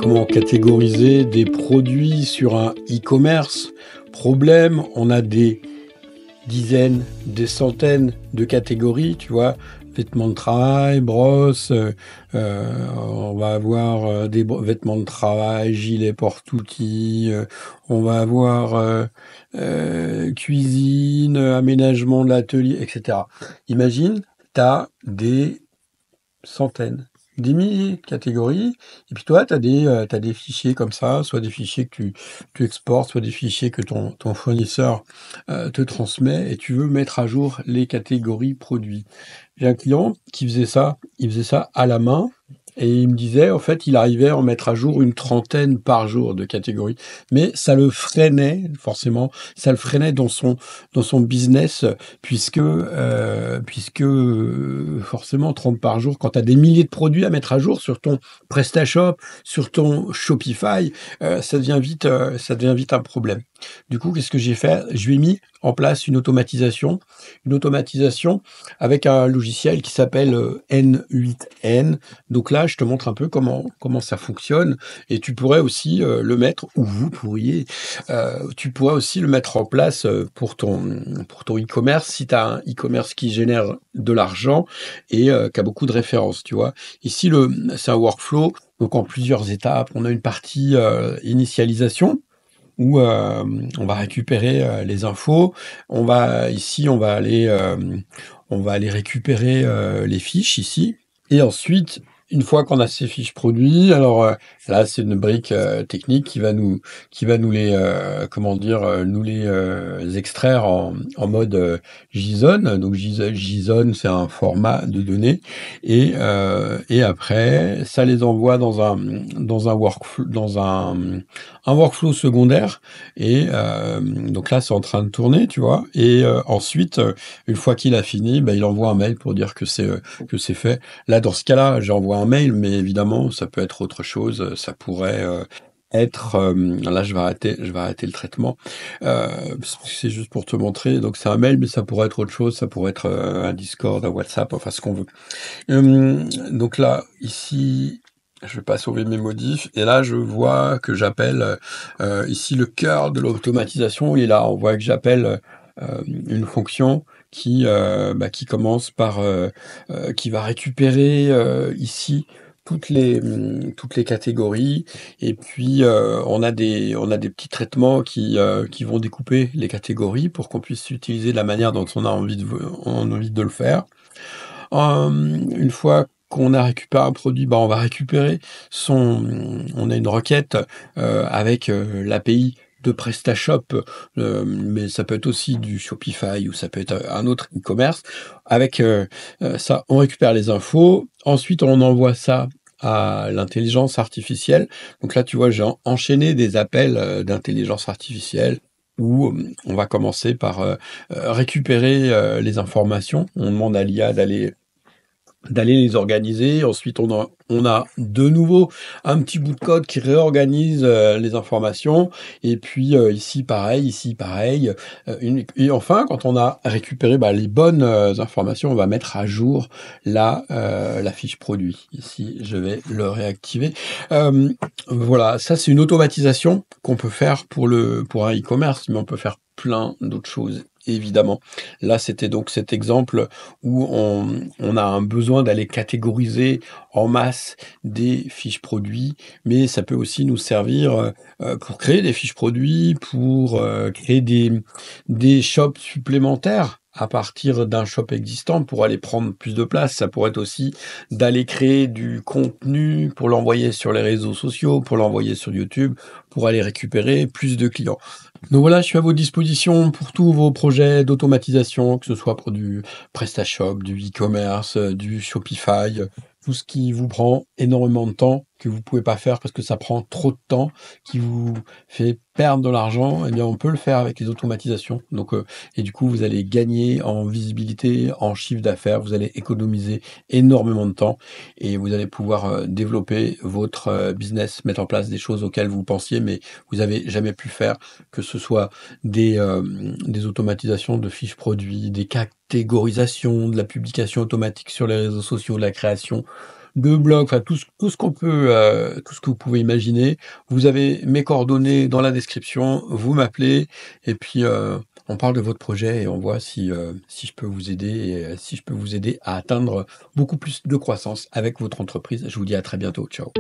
comment catégoriser des produits sur un e-commerce. Problème, on a des dizaines, des centaines de catégories, tu vois, vêtements de travail, brosses, on va avoir des vêtements de travail, gilets porte-outils, on va avoir cuisine, aménagement de l'atelier, etc. Imagine, tu as des centaines, des milliers de catégories, et puis toi, tu as des fichiers comme ça, soit des fichiers que tu exportes, soit des fichiers que ton fournisseur te transmet, et tu veux mettre à jour les catégories produits. J'ai un client qui faisait ça, il faisait ça à la main, et il me disait, en fait, il arrivait à en mettre à jour une trentaine par jour de catégories. Mais ça le freinait, forcément, ça le freinait dans son business, puisque forcément, 30 par jour, quand tu as des milliers de produits à mettre à jour sur ton PrestaShop, sur ton Shopify, ça devient vite un problème. Du coup, qu'est-ce que j'ai fait? Je lui ai mis en place une automatisation avec un logiciel qui s'appelle N8N. Donc là, je te montre un peu comment ça fonctionne, et tu pourrais aussi le mettre, ou tu pourrais aussi le mettre en place pour ton e-commerce, si tu as un e-commerce qui génère de l'argent et qui a beaucoup de références, tu vois. Ici, c'est un workflow, donc en plusieurs étapes. On a une partie initialisation, où on va récupérer les infos. On va aller récupérer les fiches ici. Et ensuite, une fois qu'on a ces fiches produits, alors là, c'est une brique technique qui va nous les nous les extraire en mode JSON. Donc JSON, c'est un format de données, et après, ça les envoie dans un workflow secondaire, et donc là, c'est en train de tourner, tu vois. Et ensuite, une fois qu'il a fini, il envoie un mail pour dire que c'est fait. Là, dans ce cas-là, j'envoie un mail, mais évidemment, ça peut être autre chose. Ça pourrait être... là, je vais arrêter le traitement. Parce que c'est juste pour te montrer. Donc, c'est un mail, mais ça pourrait être autre chose. Ça pourrait être un Discord, un WhatsApp, enfin, ce qu'on veut. Donc là, ici... Je vais pas sauver mes modifs, et là je vois que j'appelle ici le cœur de l'automatisation. Il est là, on voit que j'appelle une fonction qui commence par qui va récupérer ici toutes les catégories, et puis on a des petits traitements qui vont découper les catégories pour qu'on puisse utiliser de la manière dont on a envie de le faire. Une fois qu'on a récupéré un produit, on va récupérer on a une requête avec l'API de PrestaShop, mais ça peut être aussi du Shopify, ou ça peut être un autre e-commerce. Avec ça, on récupère les infos. Ensuite, on envoie ça à l'intelligence artificielle. Donc là, tu vois, j'ai enchaîné des appels d'intelligence artificielle, où on va commencer par récupérer les informations. On demande à l'IA d'aller les organiser. Ensuite, on a de nouveau un petit bout de code qui réorganise les informations. Et puis ici pareil. Et enfin, quand on a récupéré les bonnes informations, on va mettre à jour la fiche produit. Ici, je vais le réactiver. Voilà, ça c'est une automatisation qu'on peut faire pour un e-commerce, mais on peut faire plein d'autres choses, évidemment. Là, c'était donc cet exemple où on a un besoin d'aller catégoriser en masse des fiches produits, mais ça peut aussi nous servir pour créer des fiches produits, pour créer des shops supplémentaires à partir d'un shop existant pour aller prendre plus de place. Ça pourrait être aussi d'aller créer du contenu pour l'envoyer sur les réseaux sociaux, pour l'envoyer sur YouTube, pour aller récupérer plus de clients. Donc voilà, je suis à vos dispositions pour tous vos projets d'automatisation, que ce soit pour du PrestaShop, du e-commerce, du Shopify, tout ce qui vous prend énormément de temps, que vous pouvez pas faire parce que ça prend trop de temps, qui vous fait perdre de l'argent. Eh bien, on peut le faire avec les automatisations. Donc, et du coup, vous allez gagner en visibilité, en chiffre d'affaires, vous allez économiser énormément de temps, et vous allez pouvoir développer votre business, mettre en place des choses auxquelles vous pensiez, mais vous avez jamais pu faire, que ce soit des automatisations de fiches produits, des catégorisations, de la publication automatique sur les réseaux sociaux, de la création de blog, enfin tout ce qu'on peut, tout ce que vous pouvez imaginer. Vous avez mes coordonnées dans la description, vous m'appelez et puis, on parle de votre projet et on voit si je peux vous aider et si je peux vous aider à atteindre beaucoup plus de croissance avec votre entreprise. Je vous dis à très bientôt. Ciao.